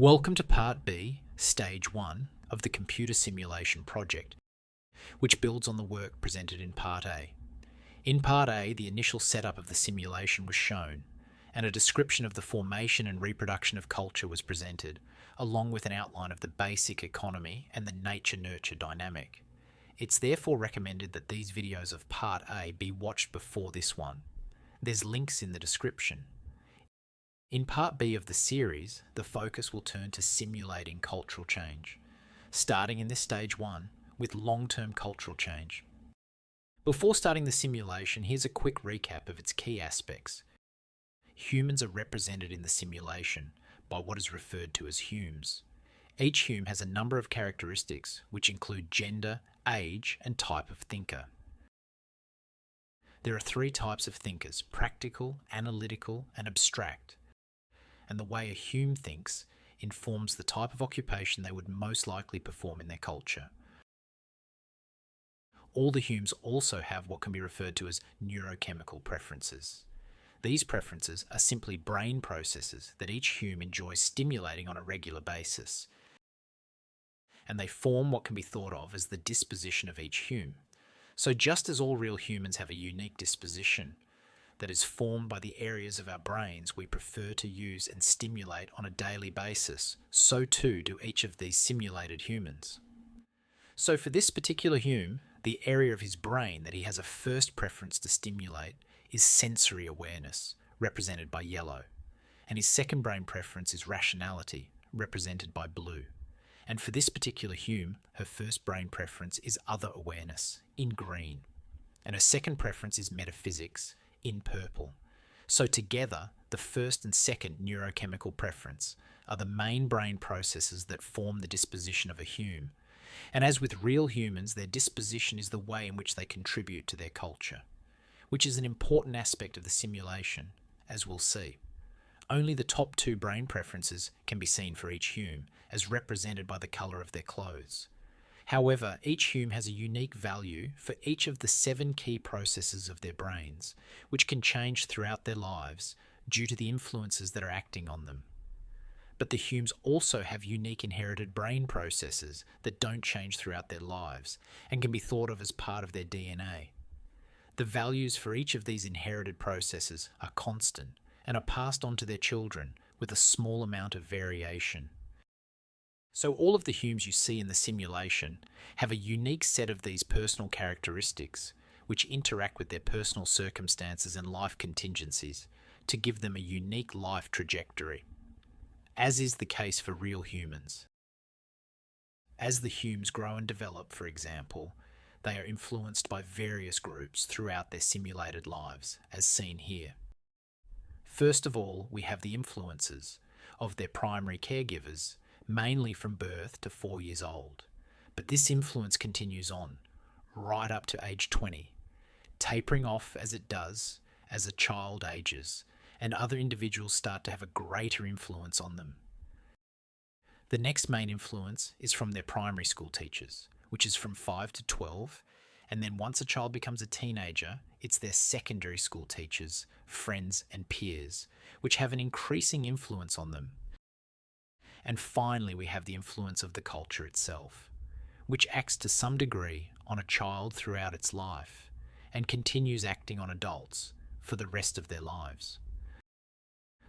Welcome to Part B, Stage 1 of the Computer Simulation Project, which builds on the work presented in Part A. In Part A, the initial setup of the simulation was shown, and a description of the formation and reproduction of culture was presented, along with an outline of the basic economy and the nature-nurture dynamic. It's therefore recommended that these videos of Part A be watched before this one. There's links in the description. In Part B of the series, the focus will turn to simulating cultural change, starting in this Stage 1 with long-term cultural change. Before starting the simulation, here's a quick recap of its key aspects. Humans are represented in the simulation by what is referred to as humes. Each hume has a number of characteristics which include gender, age, and type of thinker. There are three types of thinkers: practical, analytical, and abstract. And the way a hume thinks informs the type of occupation they would most likely perform in their culture. All the humes also have what can be referred to as neurochemical preferences. These preferences are simply brain processes that each hume enjoys stimulating on a regular basis, and they form what can be thought of as the disposition of each hume. So just as all real humans have a unique disposition that is formed by the areas of our brains we prefer to use and stimulate on a daily basis, so too do each of these simulated humans. So for this particular hume, the area of his brain that he has a first preference to stimulate is sensory awareness, represented by yellow, and his second brain preference is rationality, represented by blue. And for this particular hume, her first brain preference is other awareness, in green, and her second preference is metaphysics, in purple. So together, the first and second neurochemical preference are the main brain processes that form the disposition of a hume. And as with real humans, their disposition is the way in which they contribute to their culture, which is an important aspect of the simulation, as we'll see. Only the top two brain preferences can be seen for each hume, as represented by the colour of their clothes. However, each hume has a unique value for each of the 7 key processes of their brains, which can change throughout their lives due to the influences that are acting on them. But the humes also have unique inherited brain processes that don't change throughout their lives and can be thought of as part of their DNA. The values for each of these inherited processes are constant and are passed on to their children with a small amount of variation. So all of the humes you see in the simulation have a unique set of these personal characteristics which interact with their personal circumstances and life contingencies to give them a unique life trajectory, as is the case for real humans. As the humes grow and develop, for example, they are influenced by various groups throughout their simulated lives, as seen here. First of all, we have the influences of their primary caregivers, mainly from birth to 4 years old. But this influence continues on, right up to age 20, tapering off as it does as a child ages, and other individuals start to have a greater influence on them. The next main influence is from their primary school teachers, which is from 5 to 12, and then once a child becomes a teenager, it's their secondary school teachers, friends and peers, which have an increasing influence on them. And finally, we have the influence of the culture itself, which acts to some degree on a child throughout its life and continues acting on adults for the rest of their lives.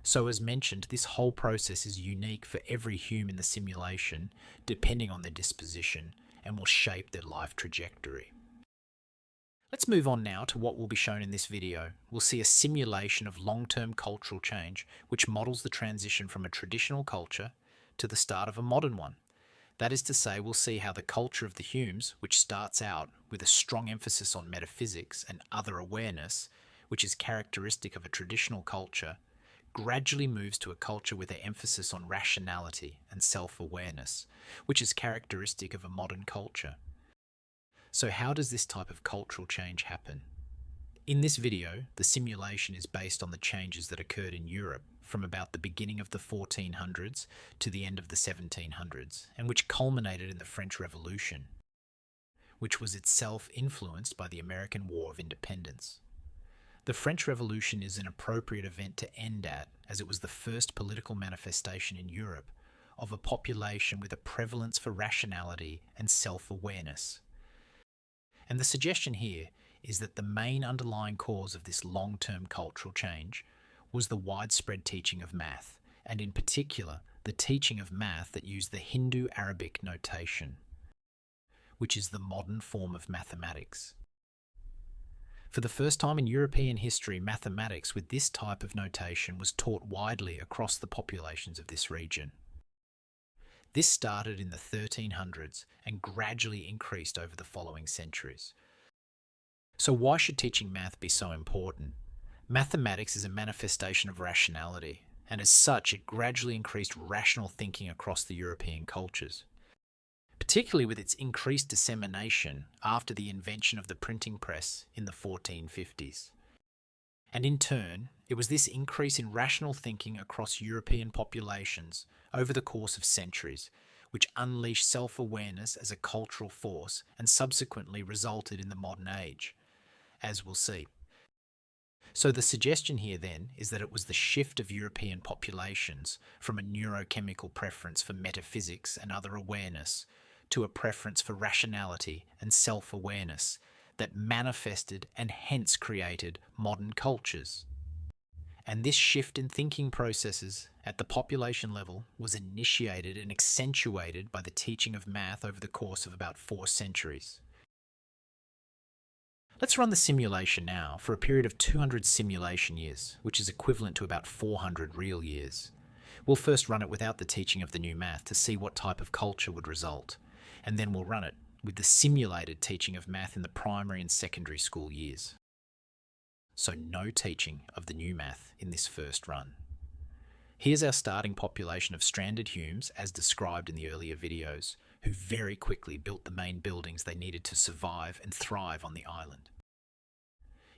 So as mentioned, this whole process is unique for every hume in the simulation, depending on their disposition, and will shape their life trajectory. Let's move on now to what will be shown in this video. We'll see a simulation of long-term cultural change, which models the transition from a traditional culture to the start of a modern one. That is to say, we'll see how the culture of the humes, which starts out with a strong emphasis on metaphysics and other awareness, which is characteristic of a traditional culture, gradually moves to a culture with an emphasis on rationality and self-awareness, which is characteristic of a modern culture. So how does this type of cultural change happen? In this video, the simulation is based on the changes that occurred in Europe from about the beginning of the 1400s to the end of the 1700s, and which culminated in the French Revolution, which was itself influenced by the American War of Independence. The French Revolution is an appropriate event to end at, as it was the first political manifestation in Europe of a population with a prevalence for rationality and self-awareness. And the suggestion here is that the main underlying cause of this long-term cultural change was the widespread teaching of math, and in particular, the teaching of math that used the Hindu Arabic notation, which is the modern form of mathematics. For the first time in European history, mathematics with this type of notation was taught widely across the populations of this region. This started in the 1300s and gradually increased over the following centuries. So why should teaching math be so important? Mathematics is a manifestation of rationality, and as such it gradually increased rational thinking across the European cultures, particularly with its increased dissemination after the invention of the printing press in the 1450s. And in turn, it was this increase in rational thinking across European populations over the course of centuries which unleashed self-awareness as a cultural force and subsequently resulted in the modern age, as we'll see. So the suggestion here then is that it was the shift of European populations from a neurochemical preference for metaphysics and other awareness to a preference for rationality and self-awareness that manifested and hence created modern cultures. And this shift in thinking processes at the population level was initiated and accentuated by the teaching of math over the course of about 4 centuries. Let's run the simulation now for a period of 200 simulation years, which is equivalent to about 400 real years. We'll first run it without the teaching of the new math to see what type of culture would result, and then we'll run it with the simulated teaching of math in the primary and secondary school years. So no teaching of the new math in this first run. Here's our starting population of stranded Humes as described in the earlier videos, who very quickly built the main buildings they needed to survive and thrive on the island.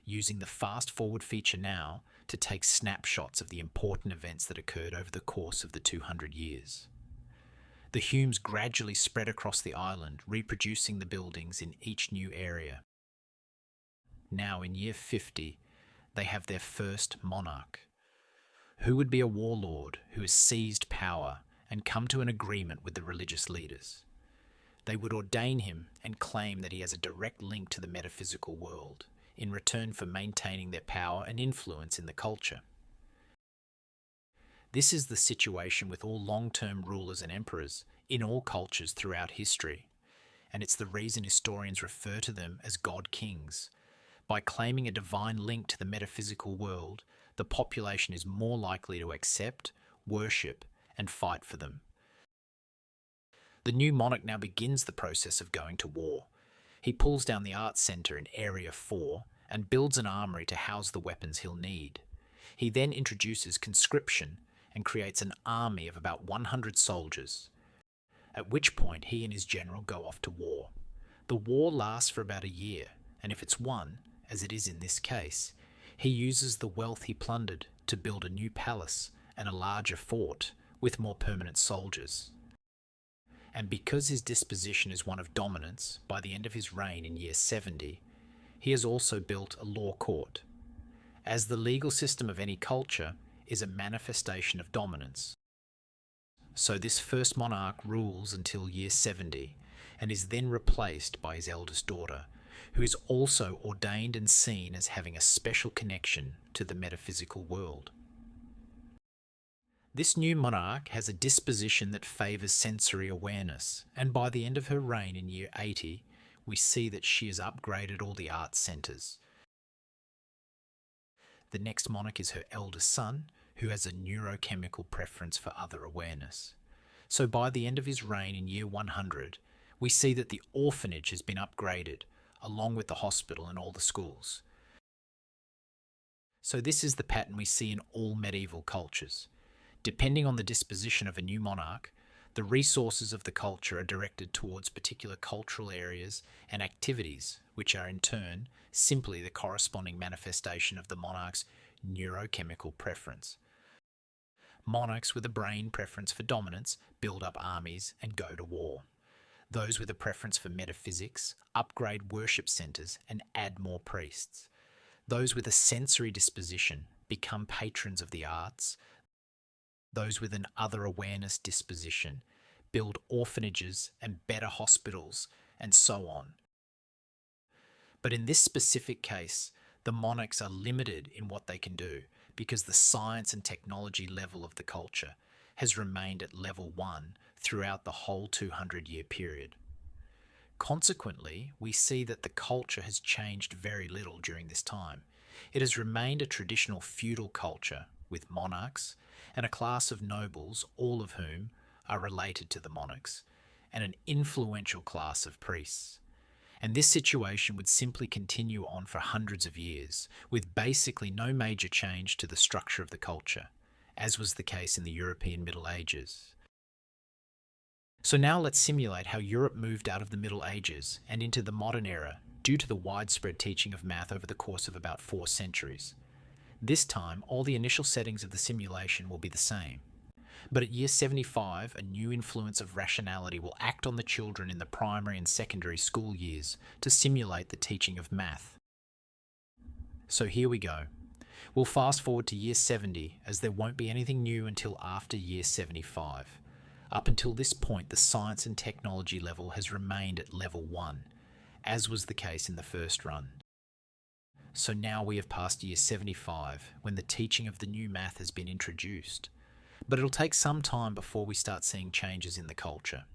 Using the fast forward feature now to take snapshots of the important events that occurred over the course of the 200 years. The Humes gradually spread across the island, reproducing the buildings in each new area. Now in year 50, they have their first monarch, who would be a warlord who has seized power and come to an agreement with the religious leaders. They would ordain him and claim that he has a direct link to the metaphysical world in return for maintaining their power and influence in the culture. This is the situation with all long-term rulers and emperors in all cultures throughout history, and it's the reason historians refer to them as god kings. By claiming a divine link to the metaphysical world, the population is more likely to accept, worship, and fight for them. The new monarch now begins the process of going to war. He pulls down the arts centre in Area 4 and builds an armoury to house the weapons he'll need. He then introduces conscription and creates an army of about 100 soldiers, at which point he and his general go off to war. The war lasts for about a year, and if it's won, as it is in this case, he uses the wealth he plundered to build a new palace and a larger fort with more permanent soldiers. And because his disposition is one of dominance, by the end of his reign in year 70, he has also built a law court, as the legal system of any culture is a manifestation of dominance. So this first monarch rules until year 70 and is then replaced by his eldest daughter, who is also ordained and seen as having a special connection to the metaphysical world. This new monarch has a disposition that favours sensory awareness, and by the end of her reign in year 80, we see that she has upgraded all the arts centres. The next monarch is her eldest son, who has a neurochemical preference for other awareness. So by the end of his reign in year 100, we see that the orphanage has been upgraded, along with the hospital and all the schools. So this is the pattern we see in all medieval cultures. Depending on the disposition of a new monarch, the resources of the culture are directed towards particular cultural areas and activities, which are in turn simply the corresponding manifestation of the monarch's neurochemical preference. Monarchs with a brain preference for dominance build up armies and go to war. Those with a preference for metaphysics upgrade worship centres and add more priests. Those with a sensory disposition become patrons of the arts. those with an other awareness disposition, build orphanages and better hospitals, and so on. But in this specific case, the monarchs are limited in what they can do because the science and technology level of the culture has remained at level 1 throughout the whole 200-year period. Consequently, we see that the culture has changed very little during this time. It has remained a traditional feudal culture with monarchs and a class of nobles, all of whom are related to the monarchs, and an influential class of priests. And this situation would simply continue on for hundreds of years, with basically no major change to the structure of the culture, as was the case in the European Middle Ages. So now let's simulate how Europe moved out of the Middle Ages and into the modern era due to the widespread teaching of math over the course of about 4 centuries. This time, all the initial settings of the simulation will be the same. But at year 75, a new influence of rationality will act on the children in the primary and secondary school years to simulate the teaching of math. So here we go. We'll fast forward to year 70, as there won't be anything new until after year 75. Up until this point, the science and technology level has remained at level 1, as was the case in the first run. So now we have passed year 75, when the teaching of the new math has been introduced. But it'll take some time before we start seeing changes in the culture.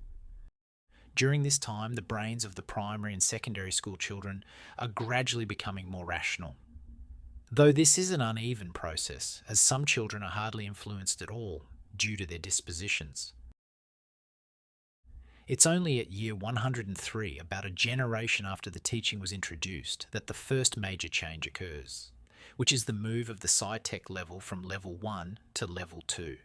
During this time, the brains of the primary and secondary school children are gradually becoming more rational. Though this is an uneven process, as some children are hardly influenced at all due to their dispositions. It's only at year 103, about a generation after the teaching was introduced, that the first major change occurs, which is the move of the sci-tech level from level 1 to level 2.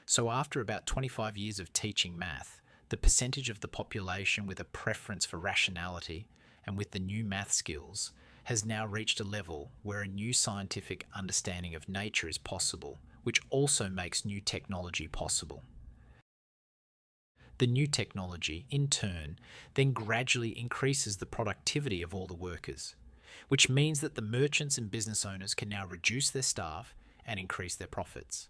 So after about 25 years of teaching math, the percentage of the population with a preference for rationality and with the new math skills has now reached a level where a new scientific understanding of nature is possible, which also makes new technology possible. The new technology, in turn, then gradually increases the productivity of all the workers, which means that the merchants and business owners can now reduce their staff and increase their profits.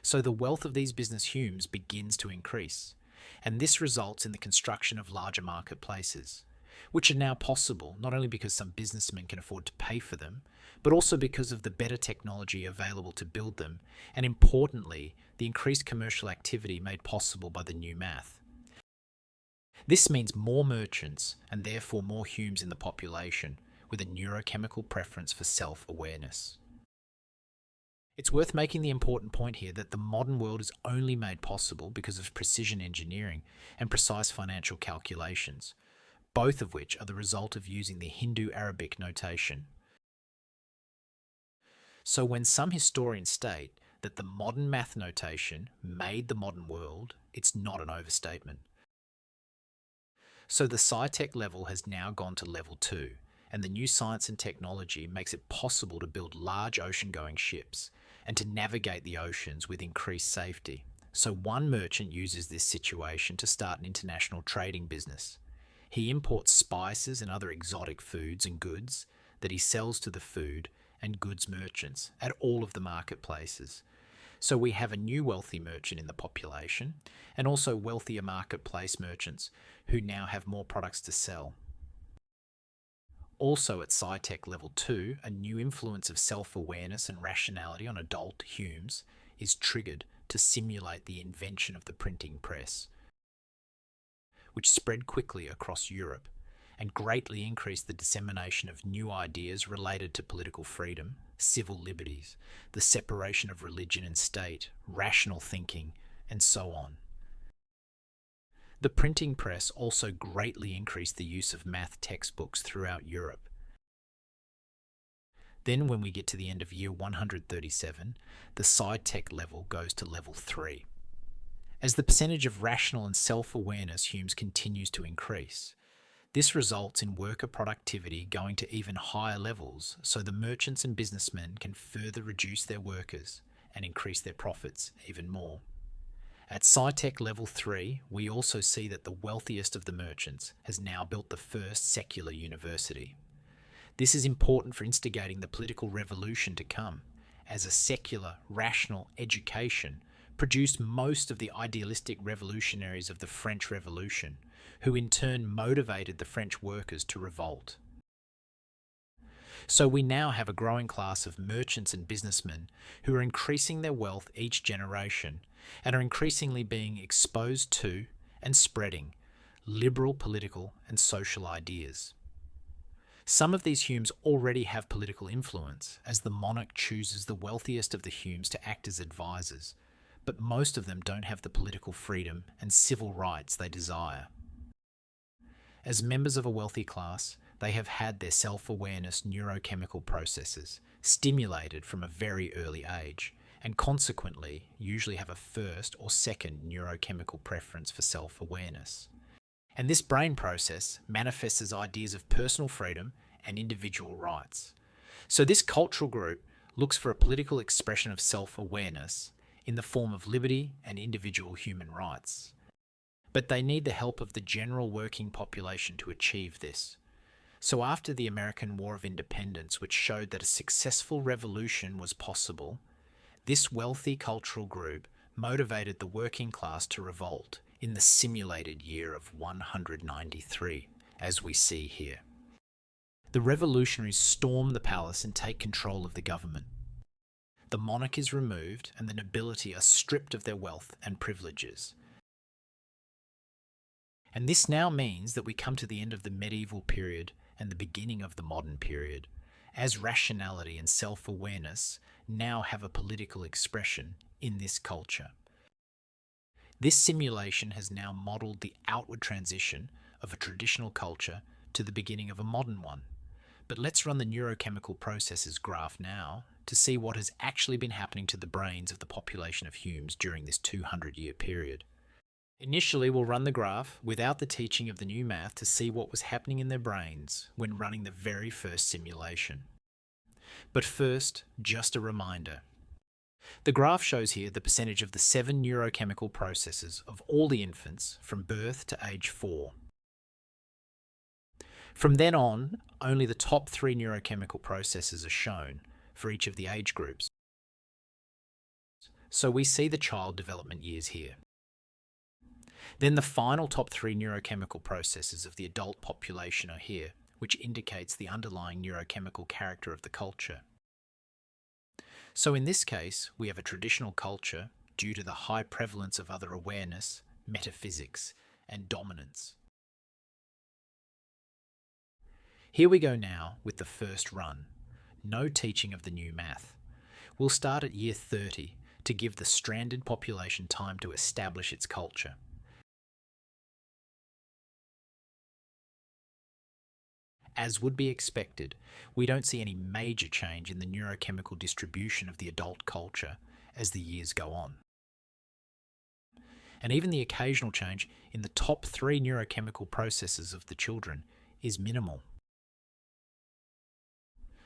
So the wealth of these business humes begins to increase, and this results in the construction of larger marketplaces, which are now possible not only because some businessmen can afford to pay for them, but also because of the better technology available to build them, and importantly, the increased commercial activity made possible by the new math. This means more merchants, and therefore more humes in the population, with a neurochemical preference for self-awareness. It's worth making the important point here that the modern world is only made possible because of precision engineering and precise financial calculations, both of which are the result of using the Hindu-Arabic notation. So when some historians state that the modern math notation made the modern world, it's not an overstatement. So the sci-tech level has now gone to level 2, and the new science and technology makes it possible to build large ocean-going ships and to navigate the oceans with increased safety. So one merchant uses this situation to start an international trading business. He imports spices and other exotic foods and goods that he sells to the food and goods merchants at all of the marketplaces. So we have a new wealthy merchant in the population, and also wealthier marketplace merchants who now have more products to sell. Also at sci-tech level 2, a new influence of self-awareness and rationality on adult humes is triggered to simulate the invention of the printing press, which spread quickly across Europe and greatly increased the dissemination of new ideas related to political freedom, civil liberties, the separation of religion and state, rational thinking, and so on. The printing press also greatly increased the use of math textbooks throughout Europe. Then when we get to the end of year 137, the sci-tech level goes to level 3. As the percentage of rational and self-awareness humes continues to increase, this results in worker productivity going to even higher levels, so the merchants and businessmen can further reduce their workers and increase their profits even more. At sci-tech level 3, we also see that the wealthiest of the merchants has now built the first secular university. This is important for instigating the political revolution to come, as a secular, rational education produced most of the idealistic revolutionaries of the French Revolution, who in turn motivated the French workers to revolt. So we now have a growing class of merchants and businessmen who are increasing their wealth each generation and are increasingly being exposed to and spreading liberal political and social ideas. Some of these Humes already have political influence, as the monarch chooses the wealthiest of the Humes to act as advisors, but most of them don't have the political freedom and civil rights they desire. As members of a wealthy class, they have had their self-awareness neurochemical processes stimulated from a very early age, and consequently usually have a first or second neurochemical preference for self-awareness. And this brain process manifests as ideas of personal freedom and individual rights. So this cultural group looks for a political expression of self-awareness in the form of liberty and individual human rights. But they need the help of the general working population to achieve this. So after the American War of Independence, which showed that a successful revolution was possible, this wealthy cultural group motivated the working class to revolt in the simulated year of 193, as we see here. The revolutionaries storm the palace and take control of the government. The monarch is removed and the nobility are stripped of their wealth and privileges. And this now means that we come to the end of the medieval period and the beginning of the modern period, as rationality and self-awareness now have a political expression in this culture. This simulation has now modelled the outward transition of a traditional culture to the beginning of a modern one. But let's run the neurochemical processes graph now to see what has actually been happening to the brains of the population of Humes during this 200-year period. Initially, we'll run the graph without the teaching of the new math to see what was happening in their brains when running the very first simulation. But first, just a reminder. The graph shows here the percentage of the 7 neurochemical processes of all the infants from birth to age 4. From then on, only the top 3 neurochemical processes are shown for each of the age groups. So we see the child development years here. Then the final top 3 neurochemical processes of the adult population are here, which indicates the underlying neurochemical character of the culture. So in this case, we have a traditional culture due to the high prevalence of other awareness, metaphysics, and dominance. Here we go now with the first run. No teaching of the new math. We'll start at year 30 to give the stranded population time to establish its culture. As would be expected, we don't see any major change in the neurochemical distribution of the adult culture as the years go on. And even the occasional change in the top 3 neurochemical processes of the children is minimal.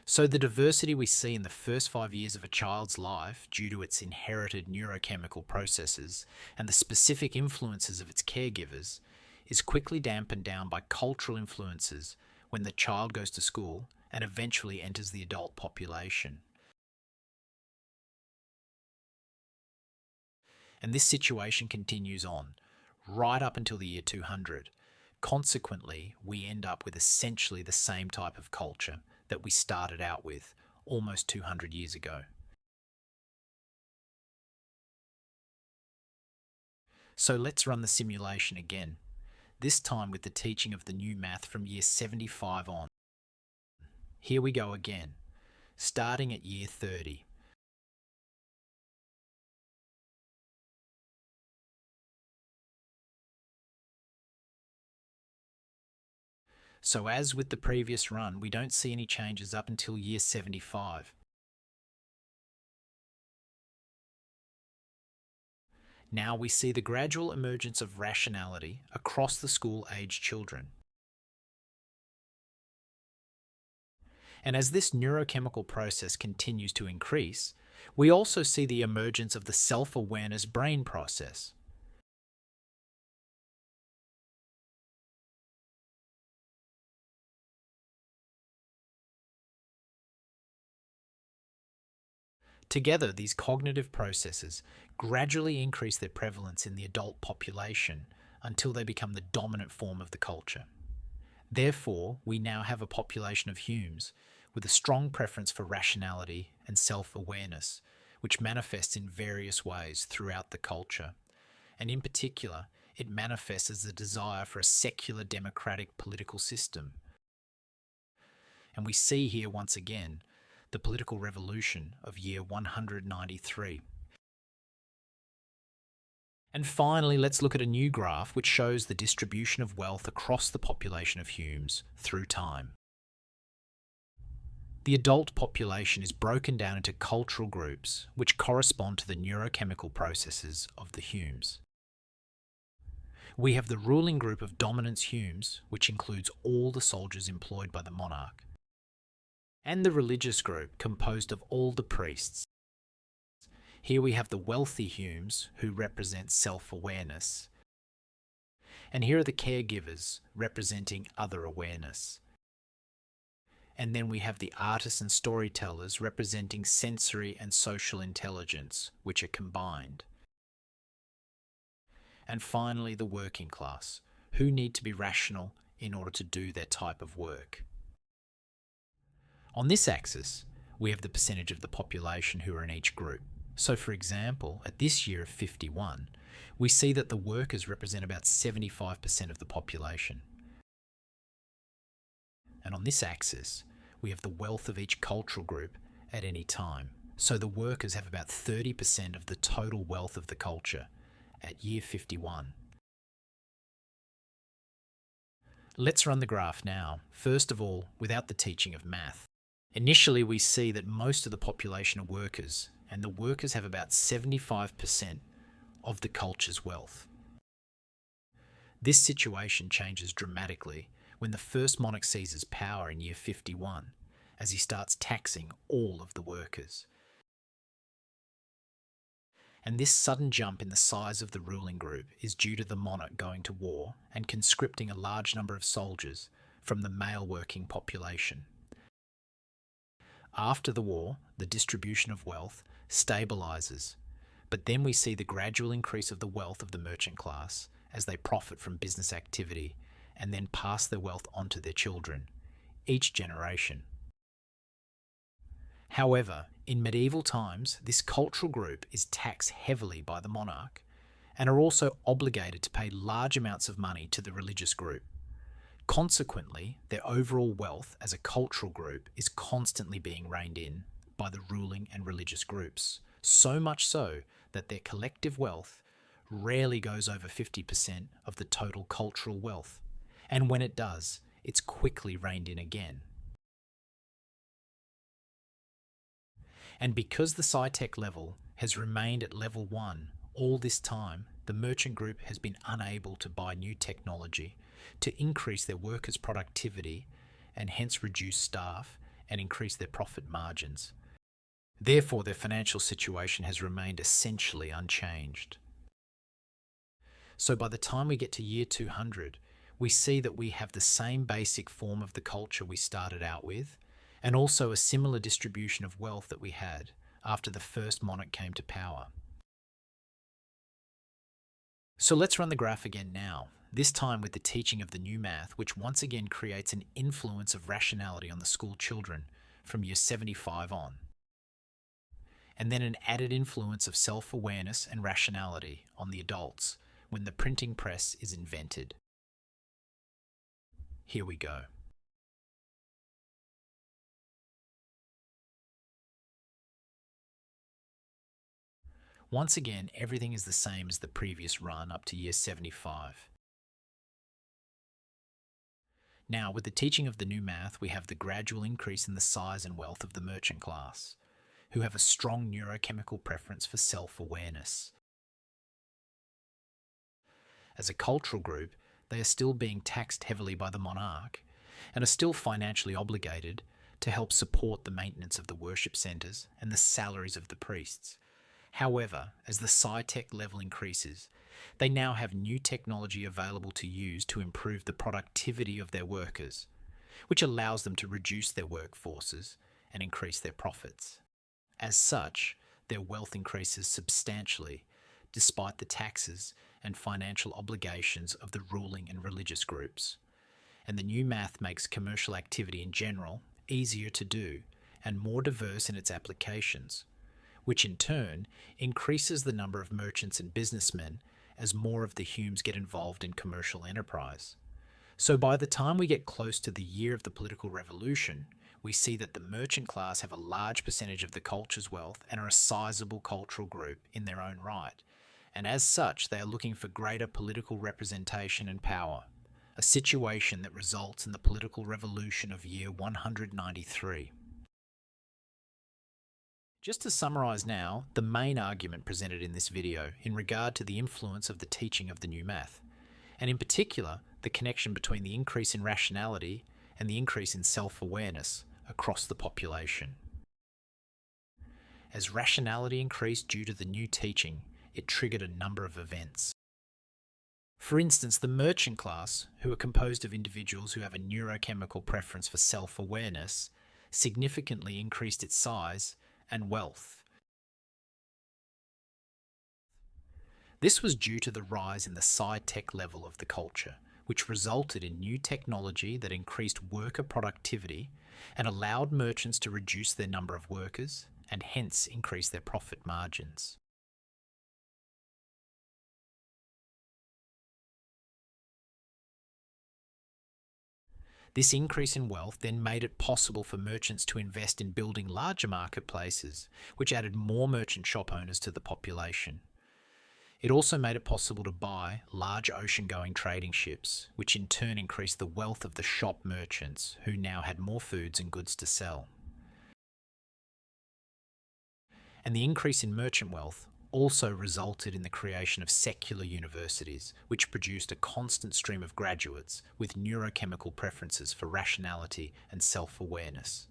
So the diversity we see in the first 5 years of a child's life due to its inherited neurochemical processes and the specific influences of its caregivers is quickly dampened down by cultural influences when the child goes to school and eventually enters the adult population. And this situation continues on, right up until the year 200. Consequently, we end up with essentially the same type of culture that we started out with almost 200 years ago. So let's run the simulation again, this time with the teaching of the new math from year 75 on. Here we go again, starting at year 30. So as with the previous run, we don't see any changes up until year 75. Now we see the gradual emergence of rationality across the school-aged children. And as this neurochemical process continues to increase, we also see the emergence of the self-awareness brain process. Together, these cognitive processes gradually increase their prevalence in the adult population until they become the dominant form of the culture. Therefore, we now have a population of Humes with a strong preference for rationality and self-awareness, which manifests in various ways throughout the culture. And in particular, it manifests as a desire for a secular democratic political system. And we see here once again the political revolution of year 193. And finally, let's look at a new graph which shows the distribution of wealth across the population of Humes through time. The adult population is broken down into cultural groups which correspond to the neurochemical processes of the Humes. We have the ruling group of dominance Humes, which includes all the soldiers employed by the monarch, and the religious group composed of all the priests. Here we have the wealthy Humes, who represent self-awareness, and here are the caregivers, representing other awareness. And then we have the artists and storytellers, representing sensory and social intelligence, which are combined. And finally, the working class, who need to be rational in order to do their type of work. On this axis, we have the percentage of the population who are in each group. So for example, at this year of 51, we see that the workers represent about 75% of the population. And on this axis, we have the wealth of each cultural group at any time. So the workers have about 30% of the total wealth of the culture at year 51. Let's run the graph now. First of all, without the teaching of math. Initially, we see that most of the population are workers, and the workers have about 75% of the culture's wealth. This situation changes dramatically when the first monarch seizes power in year 51, as he starts taxing all of the workers. And this sudden jump in the size of the ruling group is due to the monarch going to war and conscripting a large number of soldiers from the male working population. After the war, the distribution of wealth stabilises, but then we see the gradual increase of the wealth of the merchant class as they profit from business activity and then pass their wealth on to their children, each generation. However, in medieval times, this cultural group is taxed heavily by the monarch and are also obligated to pay large amounts of money to the religious group. Consequently, their overall wealth as a cultural group is constantly being reined in by the ruling and religious groups, so much so that their collective wealth rarely goes over 50% of the total cultural wealth, and when it does, it's quickly reined in again. And because the SciTech level has remained at level 1 all this time, the merchant group has been unable to buy new technology to increase their workers' productivity and hence reduce staff and increase their profit margins. Therefore, their financial situation has remained essentially unchanged. So by the time we get to year 200, we see that we have the same basic form of the culture we started out with, and also a similar distribution of wealth that we had after the first monarch came to power. So let's run the graph again now, this time with the teaching of the new math, which once again creates an influence of rationality on the school children from year 75 on. And then an added influence of self-awareness and rationality on the adults when the printing press is invented. Here we go. Once again, everything is the same as the previous run up to year 75. Now, with the teaching of the new math, we have the gradual increase in the size and wealth of the merchant class, who have a strong neurochemical preference for self-awareness. As a cultural group, they are still being taxed heavily by the monarch and are still financially obligated to help support the maintenance of the worship centres and the salaries of the priests. However, as the SciTech level increases, they now have new technology available to use to improve the productivity of their workers, which allows them to reduce their workforces and increase their profits. As such, their wealth increases substantially, despite the taxes and financial obligations of the ruling and religious groups. And the new math makes commercial activity in general easier to do and more diverse in its applications, which in turn increases the number of merchants and businessmen as more of the Humes get involved in commercial enterprise. So by the time we get close to the year of the political revolution, we see that the merchant class have a large percentage of the culture's wealth and are a sizable cultural group in their own right. And as such, they are looking for greater political representation and power, a situation that results in the political revolution of year 193. Just to summarise now, the main argument presented in this video in regard to the influence of the teaching of the new math, and in particular, the connection between the increase in rationality and the increase in self-awareness across the population. As rationality increased due to the new teaching, it triggered a number of events. For instance, the merchant class, who are composed of individuals who have a neurochemical preference for self-awareness, significantly increased its size and wealth. This was due to the rise in the sci-tech level of the culture, which resulted in new technology that increased worker productivity and allowed merchants to reduce their number of workers and hence increase their profit margins. This increase in wealth then made it possible for merchants to invest in building larger marketplaces, which added more merchant shop owners to the population. It also made it possible to buy large ocean-going trading ships, which in turn increased the wealth of the shop merchants, who now had more foods and goods to sell. And the increase in merchant wealth also resulted in the creation of secular universities, which produced a constant stream of graduates with neurochemical preferences for rationality and self-awareness.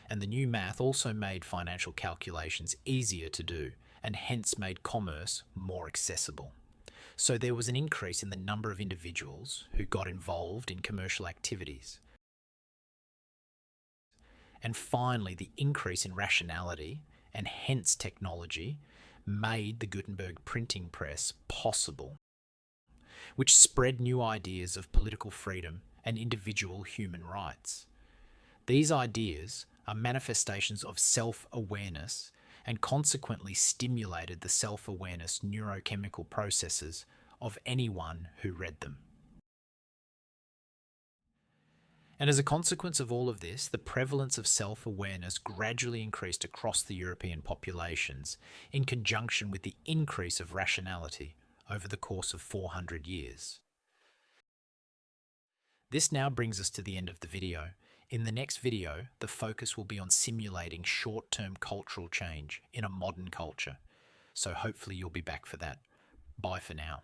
And the new math also made financial calculations easier to do, and hence made commerce more accessible. So there was an increase in the number of individuals who got involved in commercial activities. And finally, the increase in rationality and hence technology made the Gutenberg printing press possible, which spread new ideas of political freedom and individual human rights. These ideas are manifestations of self-awareness and consequently stimulated the self-awareness neurochemical processes of anyone who read them. And as a consequence of all of this, the prevalence of self-awareness gradually increased across the European populations in conjunction with the increase of rationality over the course of 400 years. This now brings us to the end of the video. In the next video, the focus will be on simulating short-term cultural change in a modern culture. So hopefully you'll be back for that. Bye for now.